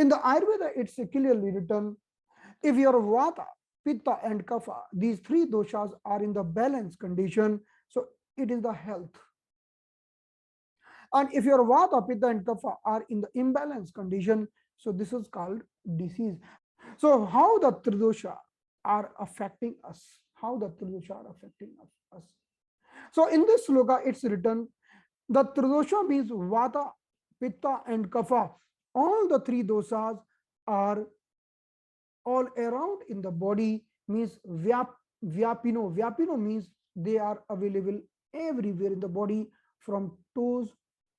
In the Ayurveda, it's clearly written, if your Vata, Pitta and Kapha, these three doshas are in the balanced condition, so it is the health. And if your Vata, Pitta and Kapha are in the imbalanced condition, so this is called disease. So how the Tridosha are affecting us? How the Tridosha are affecting us? So in this sloka, it's written, the Tridosha means Vata, Pitta and Kapha. All the three dosas are all around in the body, means vyapino. Vyapino means they are available everywhere in the body, from toes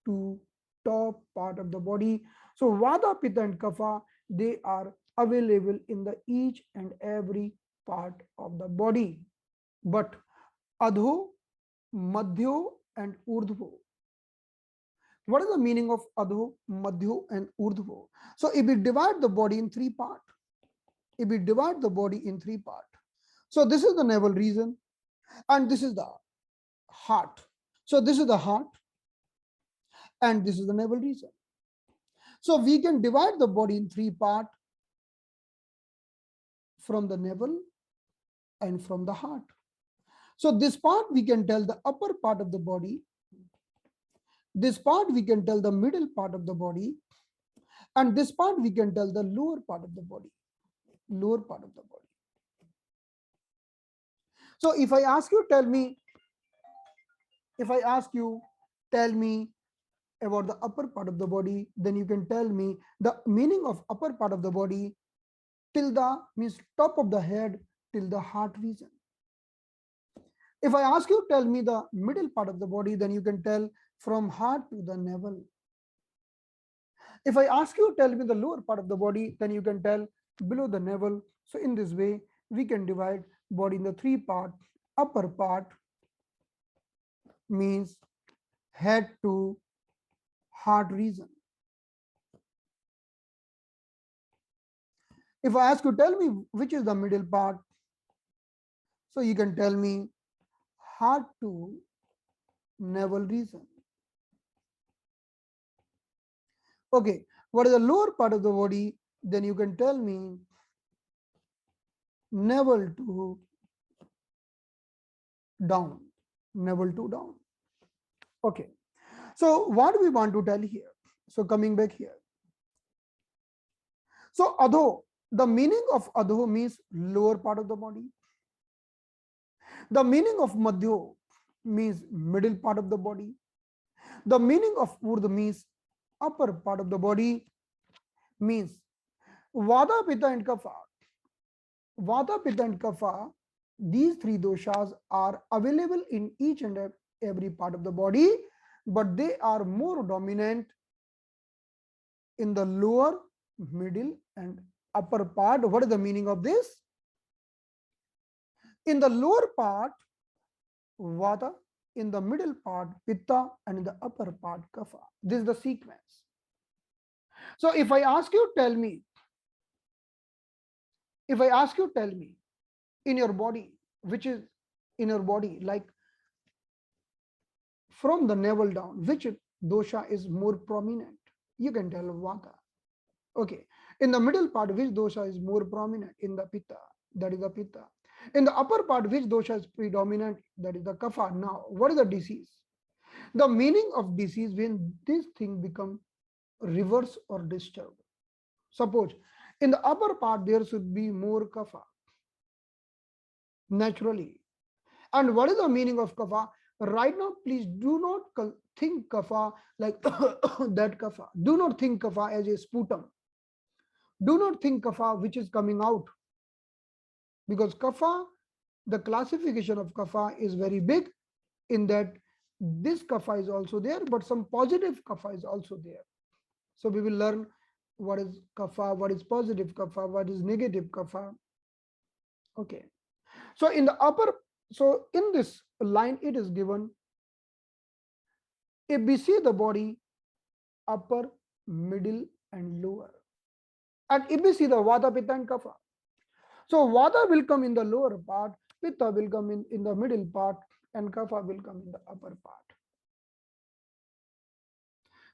to top part of the body. So Vata, Pitta and Kapha, they are available in the each and every part of the body. But Adho, Madhyo and Urdhvo. What is the meaning of Adho, Madhyo and Urdhvo? So if we divide the body in three parts, so this is the navel region and this is the heart. So this is the heart and this is the navel region. So we can divide the body in three parts, from the navel and from the heart. So this part we can tell the upper part of the body, this part we can tell the middle part of the body, and this part we can tell the lower part of the body. So if I ask you, tell me about the upper part of the body, then you can tell me the meaning of upper part of the body. Tilda means top of the head till the heart region. If I ask you, tell me the middle part of the body, then you can tell from heart to the navel. If I ask you, tell me the lower part of the body, then you can tell below the navel. So in this way, we can divide body in the three parts. Upper part means head to heart region. If I ask you, tell me which is the middle part, so you can tell me heart to navel region. Okay, what is the lower part of the body? Then you can tell me navel to down, Okay, so what we want to tell here? So coming back here. So Adho, the meaning of Adho means lower part of the body. The meaning of Madhyo means middle part of the body. The meaning of Urdhva means upper part of the body, means Vata, Pitta and Kapha. Vata, Pitta and Kapha, these three doshas are available in each and every part of the body, but they are more dominant in the lower, middle and upper part. What is the meaning of this? In the lower part, Vata, in the middle part, Pitta, and in the upper part, Kapha. This is the sequence. So if I ask you, tell me, in your body, which is in your body, like from the navel down, which dosha is more prominent? You can tell Vata. Okay. In the middle part, which dosha is more prominent? In the Pitta, that is the Pitta. In the upper part, which dosha is predominant? That is the Kapha. Now, what is the disease? The meaning of disease, when this thing become reverse or disturbed. Suppose in the upper part there should be more Kapha naturally. And what is the meaning of Kapha? Right now, please do not think Kapha like that Kapha. Do not think Kapha as a sputum. Do not think Kapha which is coming out. Because Kapha, the classification of Kapha is very big, in that this Kapha is also there, but some positive Kapha is also there. So we will learn what is Kapha, what is positive Kapha, what is negative Kapha. Okay. So in the upper, so in this line, it is given, if we see the body, upper, middle and lower. And if we see the Vata, Pitta and Kapha. So Vata will come in the lower part, Pitta will come in the middle part, and Kapha will come in the upper part.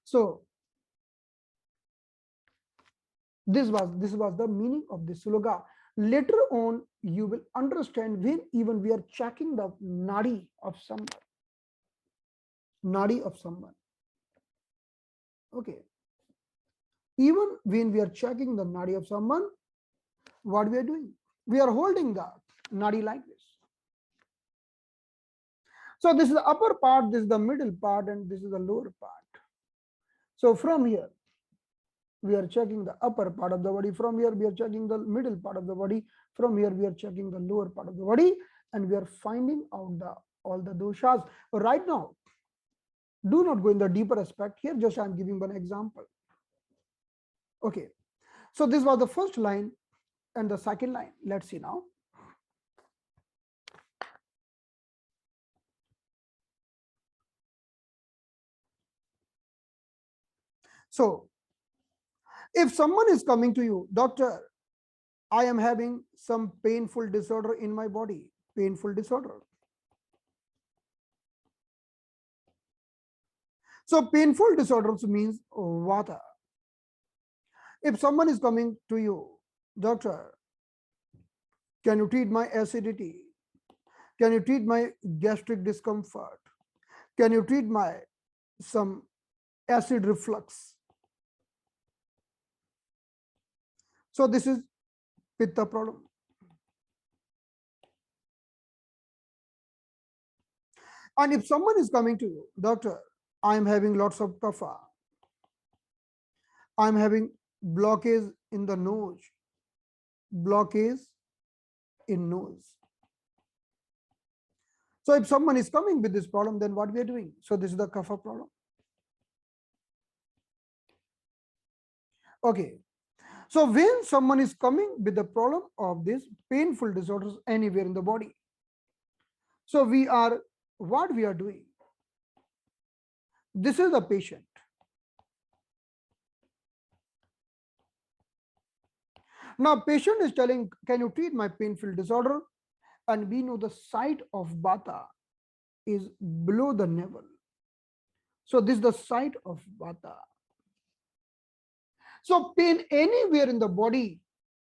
So This was the meaning of this sloga. Later on, you will understand when even we are checking the nadi of someone. Okay. Even when we are checking the nadi of someone, what we are doing? We are holding the nadi like this. So this is the upper part, this is the middle part, and this is the lower part. So from here, we are checking the upper part of the body. From here, we are checking the middle part of the body. From here, we are checking the lower part of the body, and we are finding out all the doshas. Right now, do not go in the deeper aspect here. Just I am giving one example. Okay. So this was the first line and the second line. Let's see now. So if someone is coming to you, doctor, I am having some painful disorder in my body, painful disorder. So painful disorders means vata. If someone is coming to you, doctor, can you treat my acidity? Can you treat my gastric discomfort? Can you treat my some acid reflux? So this is pitta problem. And if someone is coming to you, doctor, I am having lots of kapha. I am having blockage in the nose, blockage in nose. So if someone is coming with this problem, then what we are doing? So this is the kapha problem. Okay. So when someone is coming with the problem of this painful disorders anywhere in the body, so what we are doing? This is the patient. Now patient is telling, can you treat my painful disorder? And we know the site of vata is below the navel. So this is the site of vata. So pain anywhere in the body,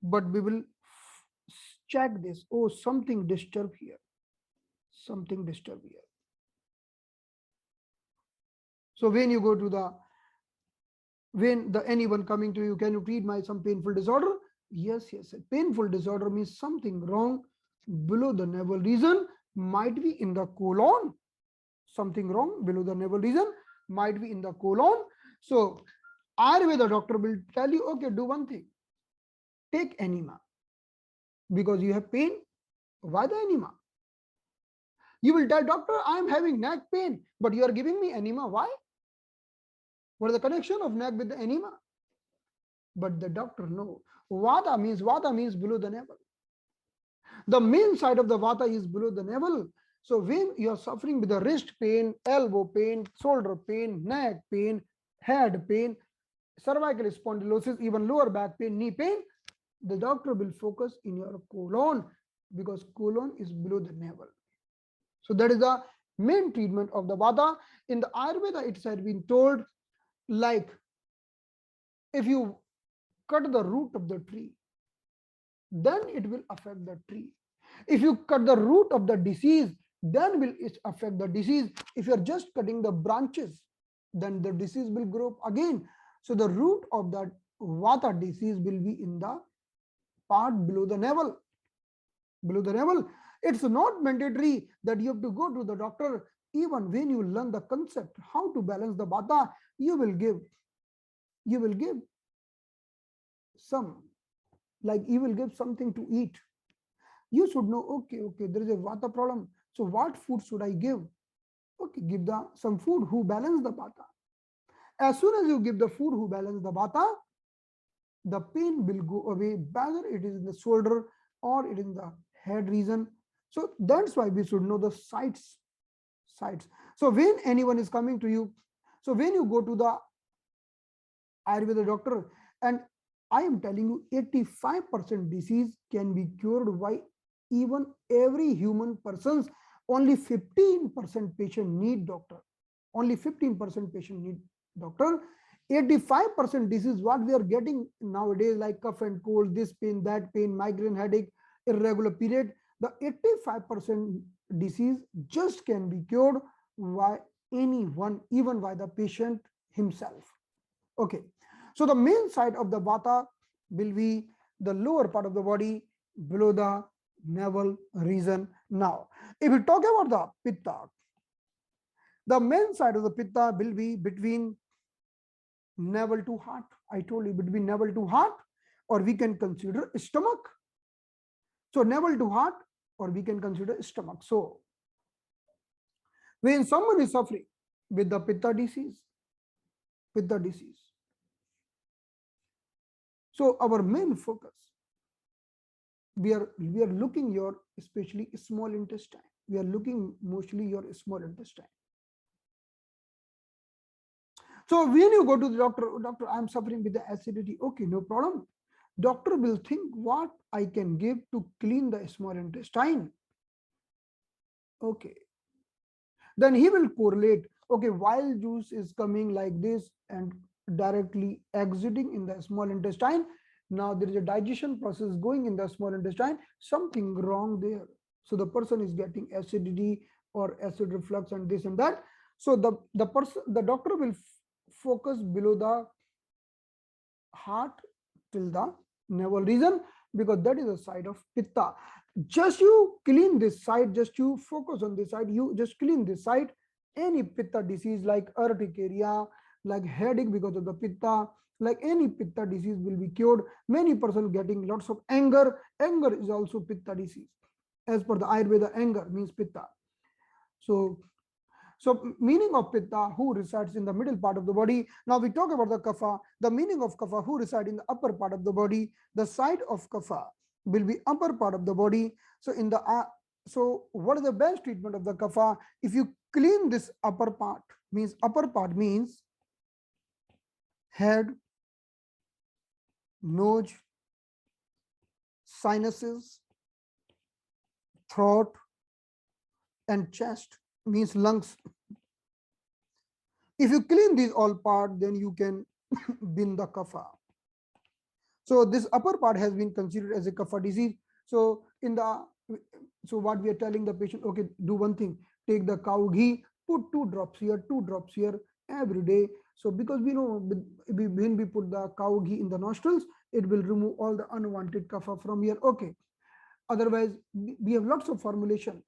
but we will check this. Oh, something disturbed here. Something disturbed here. So when you go to anyone coming to you, can you treat my some painful disorder? Yes. Painful disorder means something wrong below the navel region, might be in the colon. Something wrong below the navel region, might be in the colon. So Ayurveda doctor will tell you, okay, do one thing. Take enema. Because you have pain, why the enema? You will tell doctor, I am having neck pain, but you are giving me enema. Why? What is the connection of neck with the enema? But the doctor knows. Vata means below the navel. The main side of the vata is below the navel. So when you are suffering with the wrist pain, elbow pain, shoulder pain, neck pain, head pain, cervical spondylosis, even lower back pain, knee pain, the doctor will focus in your colon, because colon is below the navel. So that is the main treatment of the vata. In the Ayurveda, it has been told, like if you cut the root of the tree, then it will affect the tree. If you cut the root of the disease, then will it affect the disease. If you are just cutting the branches, then the disease will grow up again. So the root of that vata disease will be in the part below the navel. Below the navel. It's not mandatory that you have to go to the doctor. Even when you learn the concept, how to balance the vata, you will give some, like you will give something to eat. You should know, okay, there is a vata problem. So what food should I give? Okay, give some food who balance the vata. As soon as you give the food who balance the vata, the pain will go away, whether it is in the shoulder or it is in the head region. So that's why we should know the sites. So when anyone is coming to you, so when you go to the Ayurveda doctor, and I am telling you, 85% disease can be cured by even every human person's. Only 15% patient need doctor. Only 15% patient need doctor. 85% disease what we are getting nowadays, like cough and cold, this pain, that pain, migraine, headache, irregular period, the 85% disease just can be cured by anyone, even by the patient himself. Okay, so the main side of the vata will be the lower part of the body below the navel region. Now, if we talk about the pitta, the main side of the pitta will be between navel to heart. I told you between navel to heart, or we can consider stomach. So navel to heart, or we can consider stomach. So when someone is suffering with the pitta disease, so our main focus, we are looking your especially small intestine. We are looking mostly your small intestine. So when you go to the doctor, doctor, I'm suffering with the acidity. Okay, no problem. Doctor will think what I can give to clean the small intestine. Okay. Then he will correlate, okay, while juice is coming like this and directly exiting in the small intestine, now there is a digestion process going in the small intestine, something wrong there. So the person is getting acidity or acid reflux and this and that. So the doctor will focus below the heart till the navel region, because that is a side of pitta. Just you clean this side, just you focus on this side, you just clean this side, any pitta disease like urticaria, like headache because of the pitta, like any pitta disease will be cured. Many person getting lots of anger is also pitta disease. As per the Ayurveda, anger means pitta. So meaning of pitta, who resides in the middle part of the body. Now we talk about the kapha. The meaning of kapha, who reside in the upper part of the body. The side of kapha will be upper part of the body. So in the so what is the best treatment of the kapha? If you clean this upper part means head, nose, sinuses, throat, and chest means lungs. If you clean these all part, then you can bin the kapha. So this upper part has been considered as a kapha disease. So so what we are telling the patient, okay, do one thing, take the cow ghee, put 2 drops here every day. So because we know when we put the cow ghee in the nostrils, it will remove all the unwanted kapha from here. Okay. Otherwise, we have lots of formulation.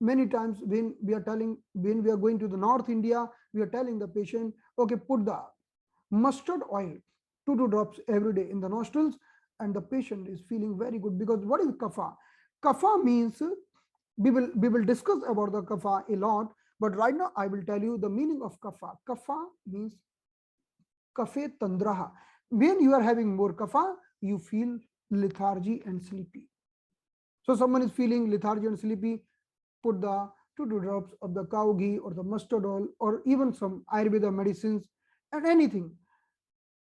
Many times when we are going to the North India, we are telling the patient, okay, put the mustard oil 2 drops every day in the nostrils, and the patient is feeling very good. Because what is kapha? Kapha means, we will discuss about the kapha a lot, but right now I will tell you the meaning of kapha. Kapha means kaphe tandraha. When you are having more kapha, you feel lethargy and sleepy. So someone is feeling lethargy and sleepy, put the 2 drops of the cow ghee or the mustard oil or even some Ayurveda medicines and anything.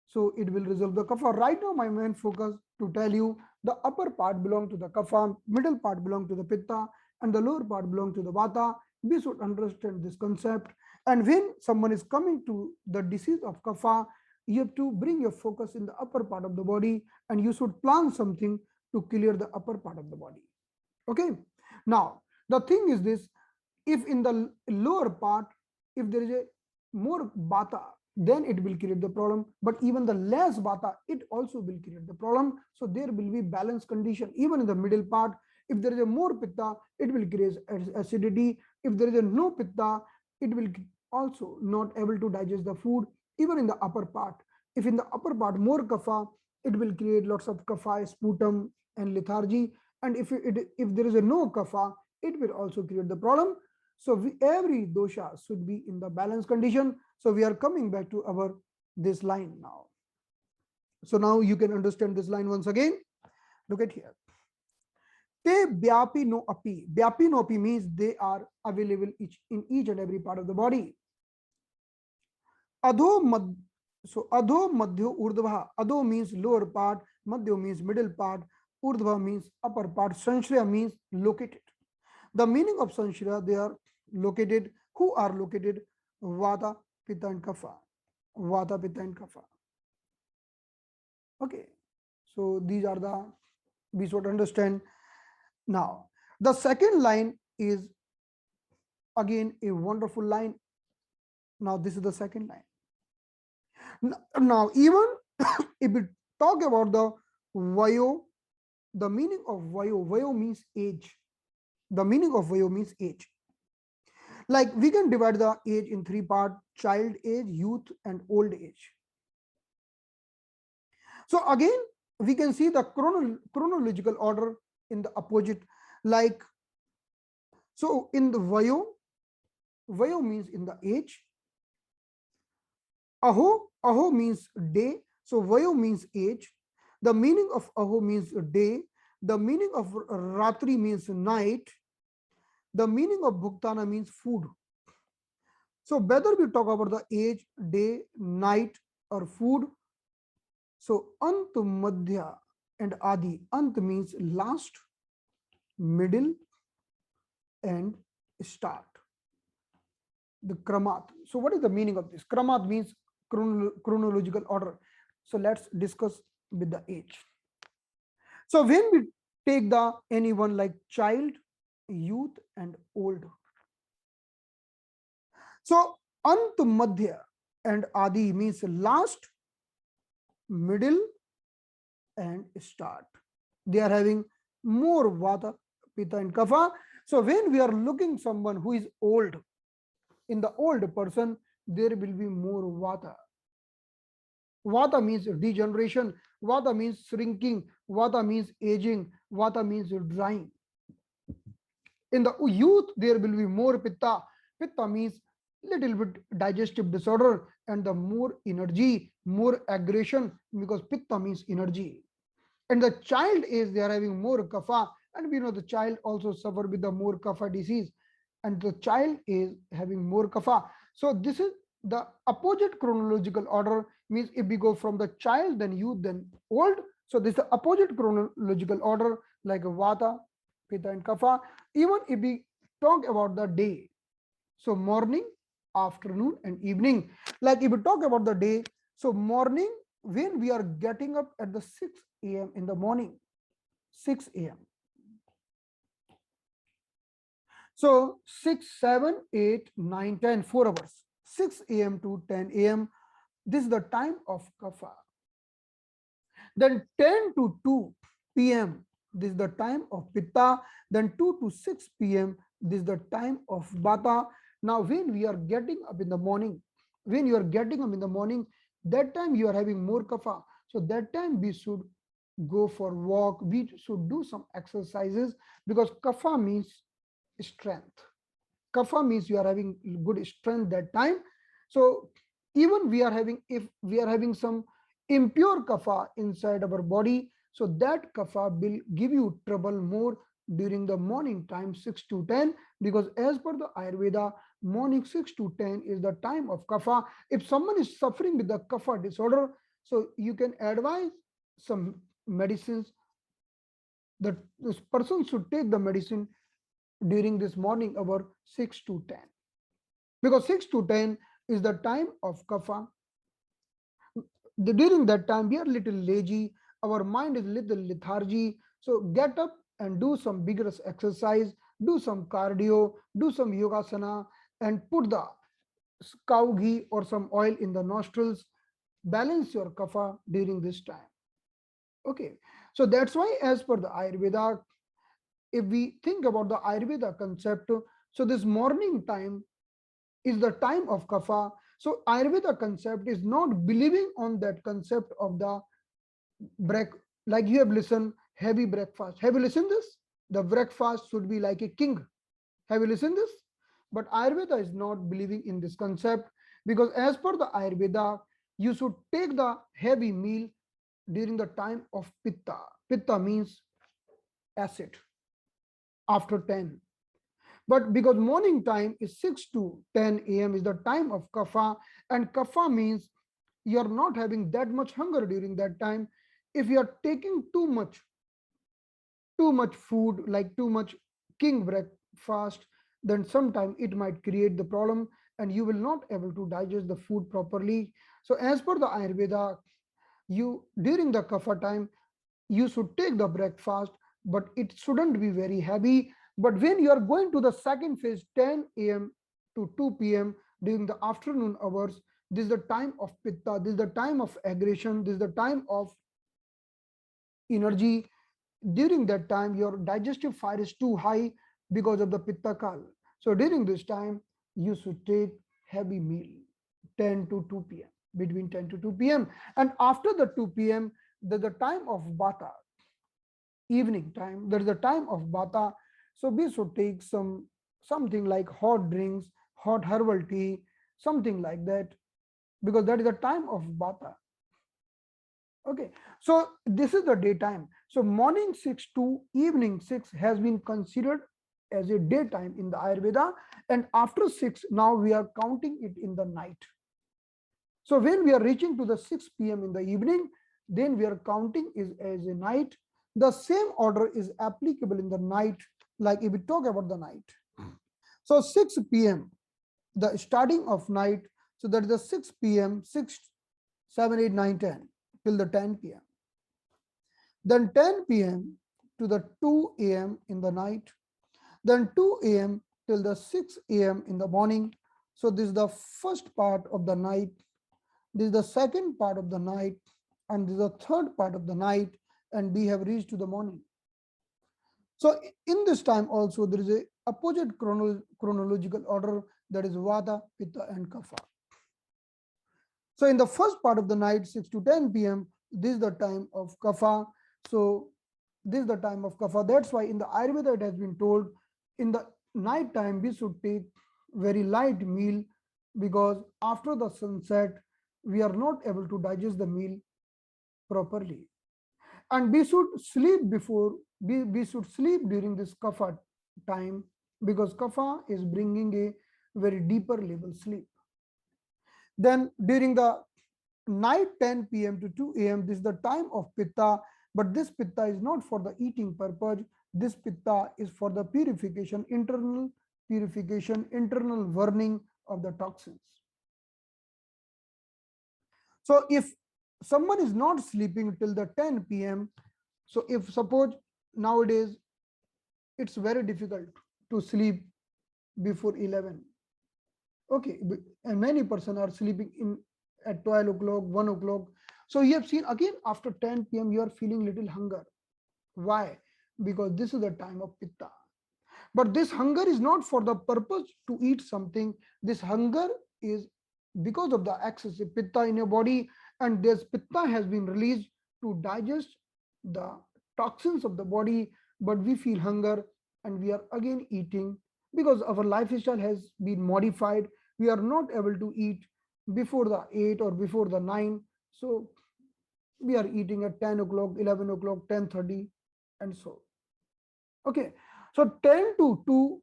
So it will resolve the kapha. Right now, my main focus to tell you the upper part belong to the kapha, middle part belong to the pitta, and the lower part belong to the vata. We should understand this concept. And when someone is coming to the disease of kapha, you have to bring your focus in the upper part of the body, and you should plan something to clear the upper part of the body. Okay. Now, the thing is this, if in the lower part, if there is a more vata, then it will create the problem. But even the less vata, it also will create the problem. So there will be balanced condition. Even in the middle part, if there is a more pitta, it will create acidity. If there is a no pitta, it will also not able to digest the food. Even in the upper part, if in the upper part more kapha, it will create lots of kapha, sputum, and lethargy. And if there is a no kapha, it will also create the problem. So every dosha should be in the balanced condition. So we are coming back to this line now. So now you can understand this line once again. Look at here. Te vyapi no api. Vyapi no api means they are available in each and every part of the body. Adho mad. So adho madhyo urdhva. Adho means lower part. Madhyo means middle part. Urdhva means upper part. Sanshriya means located. The meaning of sanshriya, they are located. Who are located? Vata, pitta, and kapha. Vata, Pitta, and Kapha. Okay, so these are the, we should understand. Now, the second line is again a wonderful line. Now, this is the second line. Now, even if we talk about the Vayo, the meaning of Vayo, Vayo means age. The meaning of Vayo means age. Like we can divide the age in three parts: child age, youth, and old age. So again, we can see the chronological order in the opposite. Like, so in the Vayo, Vayo means in the age. Aho means day. So Vayo means age. The meaning of Aho means day. The meaning of Ratri means night. The meaning of Bhuktana means food. So whether we talk about the age, day, night, or food, so Ant, Madhya, and Adi. Ant means last, middle, and start. The Kramat. So what is the meaning of this? Kramat means chronological order. So let's discuss with the age. So when we take the anyone like child, youth, and old. So Ant, Madhya, and Adi means last, middle, and start. They are having more Vata, Pitta, and Kapha. So when we are looking someone who is old, in the old person, there will be more Vata. Vata means degeneration, Vata means shrinking, Vata means aging, Vata means drying. In the youth, there will be more Pitta. Pitta means little bit digestive disorder and the more energy, more aggression, because Pitta means energy. And the child is they are having more Kapha, and we know the child also suffer with the more Kapha disease, and the child is having more Kapha. So this is the opposite chronological order, means if we go from the child, then youth, then old. So this is the opposite chronological order, like Vata, Pitta, and Kapha. Even if we talk about the day, so morning, afternoon, and evening. Like if we talk about the day, so morning, when we are getting up at the 6 a.m. in the morning, 6 a.m. So 6, 7, 8, 9, 10, 4 hours, 6 a.m. to 10 a.m. This is the time of Kapha. Then 10 to 2 p.m. This is the time of Pitta. Then 2 to 6 p.m. This is the time of Vata. Now, when we are getting up in the morning, when you are getting up in the morning, that time you are having more Kapha. So that time we should go for walk. We should do some exercises, because Kapha means strength. Kapha means you are having good strength that time. So even we are having, if we are having some impure kapha inside our body, so that kapha will give you trouble more during the morning time 6 to 10, because as per the Ayurveda, morning 6 to 10 is the time of kapha. If someone is suffering with the kapha disorder, so you can advise some medicines that this person should take the medicine during this morning hour 6 to 10, because 6 to 10 is the time of kapha. During that time we are little lazy, our mind is little lethargy. So get up and do some vigorous exercise, do some cardio, do some yogasana, and put the cow ghee or some oil in the nostrils. Balance your kapha during this time. Okay, so that's why as per the Ayurveda, if we think about the Ayurveda concept, so this morning time is the time of kapha. So Ayurveda concept is not believing on that concept of the break. Like you have listened, heavy breakfast. Have you listened this? The breakfast should be like a king. Have you listened this? But Ayurveda is not believing in this concept, because as per the Ayurveda, you should take the heavy meal during the time of pitta. Pitta means acid, after 10. But because morning time is 6 to 10 a.m. is the time of kapha, and kapha means you are not having that much hunger during that time. If you are taking too much food, like too much king breakfast, then sometime it might create the problem. and you will not able to digest the food properly. So as per the Ayurveda, you during the kapha time you should take the breakfast, but it shouldn't be very heavy. But when you are going to the second phase, 10 a.m. to 2 p.m. during the afternoon hours, this is the time of pitta, this is the time of aggression, this is the time of energy. During that time your digestive fire is too high because of the pitta kal. So during this time you should take heavy meal, 10 to 2 p.m., between 10 to 2 p.m. And after the 2 p.m. there's the time of bata, evening time, there's the time of bata. So we should take something like hot drinks, hot herbal tea, something like that, because that is the time of bata. Okay, so this is the daytime. So morning 6 to evening 6 has been considered as a daytime in the Ayurveda, and after 6 now we are counting it in the night. So when we are reaching to the 6 p.m. in the evening, then we are counting is as a night. The same order is applicable in the night, like if we talk about the night. So 6 p.m. the starting of night, so that is the 6 p.m., 6, 7, 8, 9, 10 till the 10 p.m. Then 10 p.m. to the 2 a.m. in the night, then 2 a.m. till the 6 a.m. in the morning. So this is the first part of the night, this is the second part of the night, and this is the third part of the night, and we have reached to the morning. So in this time also there is a opposite chronological order, that is Vata, Pitta and Kapha. So in the first part of the night, 6 to 10 p.m., this is the time of Kapha. So this is the time of Kapha. That's why in the Ayurveda it has been told in the night time we should take very light meal, because after the sunset we are not able to digest the meal properly. And we should sleep before, we should sleep during this Kapha time, because Kapha is bringing a very deeper level sleep. Then during the night 10 p.m. to 2 a.m., this is the time of Pitta, but this Pitta is not for the eating purpose. This Pitta is for the purification, internal burning of the toxins. So if someone is not sleeping till the 10 p.m., so if suppose nowadays it's very difficult to sleep before 11. Okay, and many person are sleeping in at 12 o'clock, 1 o'clock. So you have seen again after 10 p.m. you are feeling little hunger. Why? Because this is the time of Pitta. But this hunger is not for the purpose to eat something. This hunger is because of the excessive Pitta in your body, and this Pitta has been released to digest the toxins of the body, but we feel hunger and we are again eating because our lifestyle has been modified. We are not able to eat before the 8 or before the 9. So we are eating at 10 o'clock, 11 o'clock, 10:30 and so. Okay, so 10 to 2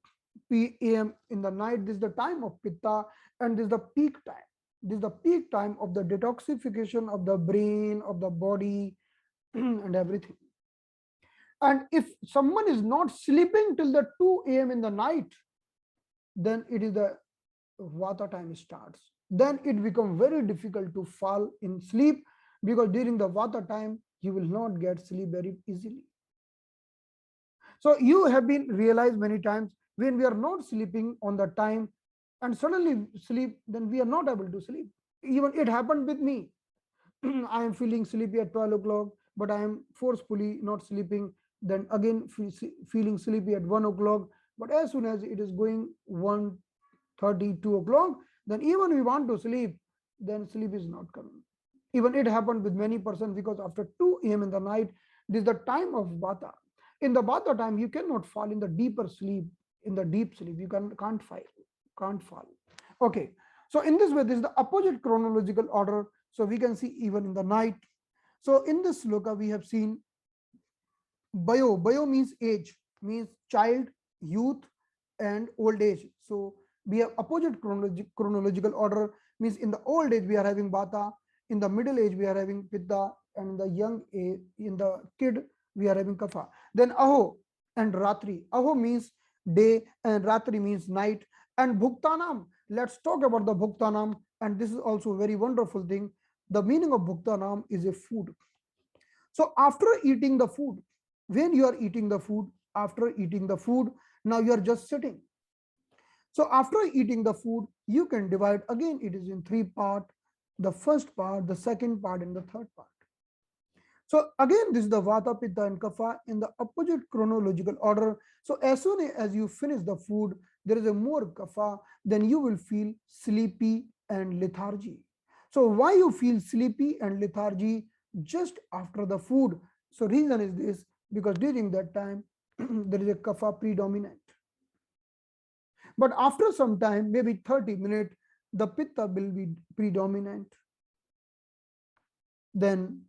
p.m. in the night, this is the time of Pitta, and this is the peak time. This is the peak time of the detoxification of the brain, of the body and everything. And if someone is not sleeping till the 2 a.m. in the night, then it is the Vata time starts. Then it becomes very difficult to fall in sleep, because during the Vata time, you will not get sleep very easily. So you have been realized many times when we are not sleeping on the time and suddenly sleep, then we are not able to sleep. Even it happened with me. I am feeling sleepy at 12 o'clock, but I am forcefully not sleeping. Then again feeling sleepy at 1 o'clock. But as soon as it is going 1:30, 2 o'clock, then even we want to sleep, then sleep is not coming. Even it happened with many persons, because after 2 a.m. in the night, this is the time of Vata. In the Vata time, you cannot fall in the deeper sleep, in the deep sleep. You can't fall. Okay. So in this way, this is the opposite chronological order. So we can see even in the night. So in this sloka, we have seen Bayo. Bayo means age, means child, youth, and old age. So we have opposite chronological order, means in the old age we are having Vata, in the middle age we are having Pitta, and in the young age, in the kid, we are having Kapha. Then Aho and Ratri. Aho means day and Ratri means night. And Bhuktanam, let's talk about the bhuktanam, and this is also a very wonderful thing. The meaning of bhuktanam is a food. So after eating the food, when you are eating the food, after eating the food, now you are just sitting. So after eating the food, you can divide again, it is in three parts: the first part, the second part, and the third part. So again, this is the vata, pitta, and kapha in the opposite chronological order. So as soon as you finish the food, there is a more kapha, then you will feel sleepy and lethargy. So why you feel sleepy and lethargy just after the food? So reason is this, because during that time there is a kapha predominant. But after some time, maybe 30 minutes, the pitta will be predominant. Then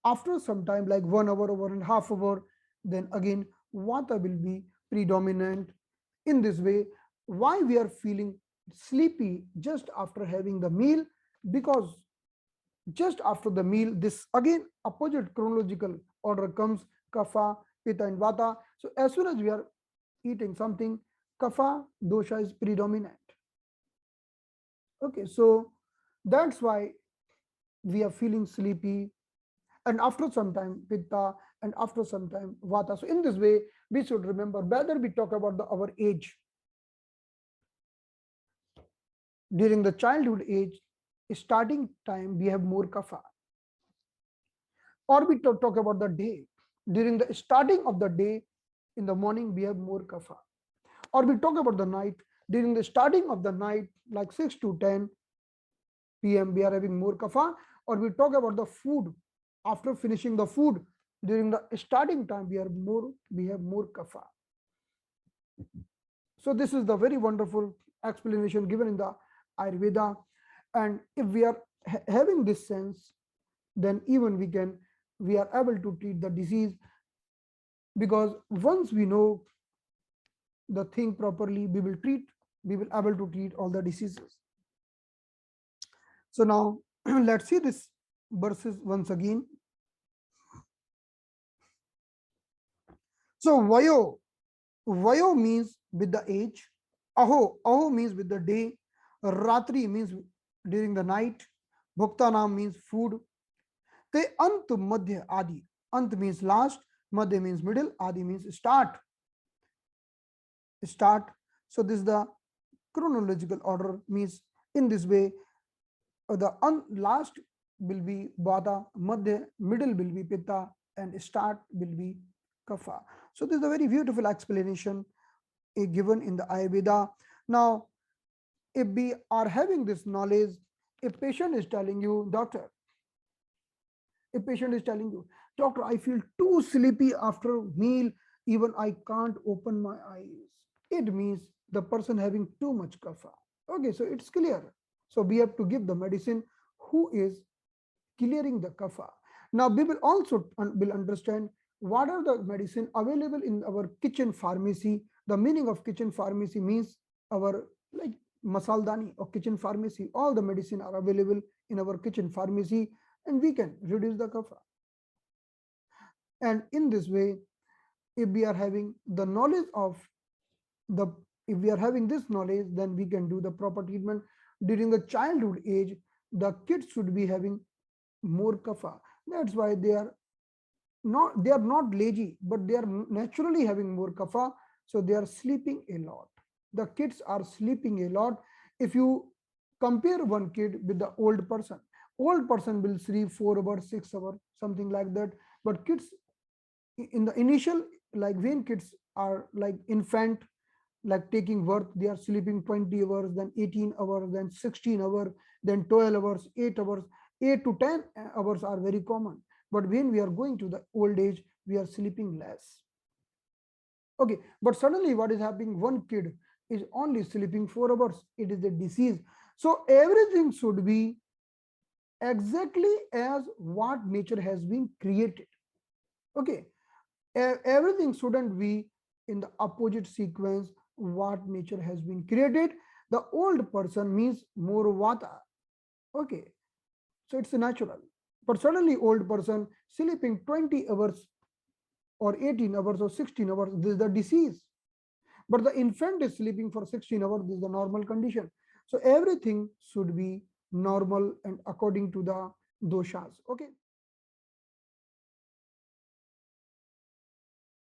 after some time, like 1 hour, 1.5 hours, then again vata will be predominant. In this way, why we are feeling sleepy just after having the meal? Because just after the meal, this again opposite chronological order comes: kapha, pitta, and vata. So as soon as we are eating something, kapha dosha is predominant. Okay, so that's why we are feeling sleepy, and after some time pitta, and after some time vata. So in this way, we should remember, whether we talk about our age, during the childhood age, starting time, we have more kapha. Or we talk about the day, during the starting of the day, in the morning we have more kapha. Or we talk about the night, during the starting of the night, like 6 to 10 p.m. we are having more kapha. Or we talk about the food, after finishing the food, during the starting time we have more kapha. So this is the very wonderful explanation given in the Ayurveda. And if we are having this sense, then even we are able to treat the disease, because once we know the thing properly, we will able to treat all the diseases. So now let's see this verses once again. So vayo means with the age, aho means with the day, ratri means during the night, bhuktanam means food, te ant madhya adi. Ant means last, madhya means middle, adi means start. So this is the chronological order, means in this way, the last will be vata, madhya, middle will be pitta, and start will be kapha. So this is a very beautiful explanation given in the Ayurveda. Now, if we are having this knowledge, a patient is telling you, doctor, I feel too sleepy after meal, even I can't open my eyes. It means the person having too much kapha. Okay, so it's clear. So we have to give the medicine who is clearing the kapha. Now we will also will understand what are the medicine available in our kitchen pharmacy. The meaning of kitchen pharmacy means our like masaldani or kitchen pharmacy. All the medicine are available in our kitchen pharmacy, and we can reduce the kapha. And in this way, if we are having the knowledge of the if we are having this knowledge, then we can do the proper treatment. During the childhood age, the kids should be having more kapha. That's why they are not lazy, but they are naturally having more kapha. So they are sleeping a lot. The kids are sleeping a lot. If you compare one kid with the old person will sleep 4 hours, 6 hours, something like that. But kids in the initial, like when kids are like infant, like taking birth, they are sleeping 20 hours, then 18 hours, then 16 hours, then 12 hours, 8 hours. 8 to 10 hours are very common. But when we are going to the old age, we are sleeping less. Okay, but suddenly what is happening? One kid is only sleeping 4 hours. It is a disease. So everything should be exactly as what nature has been created. Okay, everything shouldn't be in the opposite sequence what nature has been created. The old person means more vata. Okay, so it's natural. But suddenly old person sleeping 20 hours or 18 hours or 16 hours, this is the disease. But the infant is sleeping for 16 hours, this is the normal condition. So everything should be normal and according to the doshas. Okay.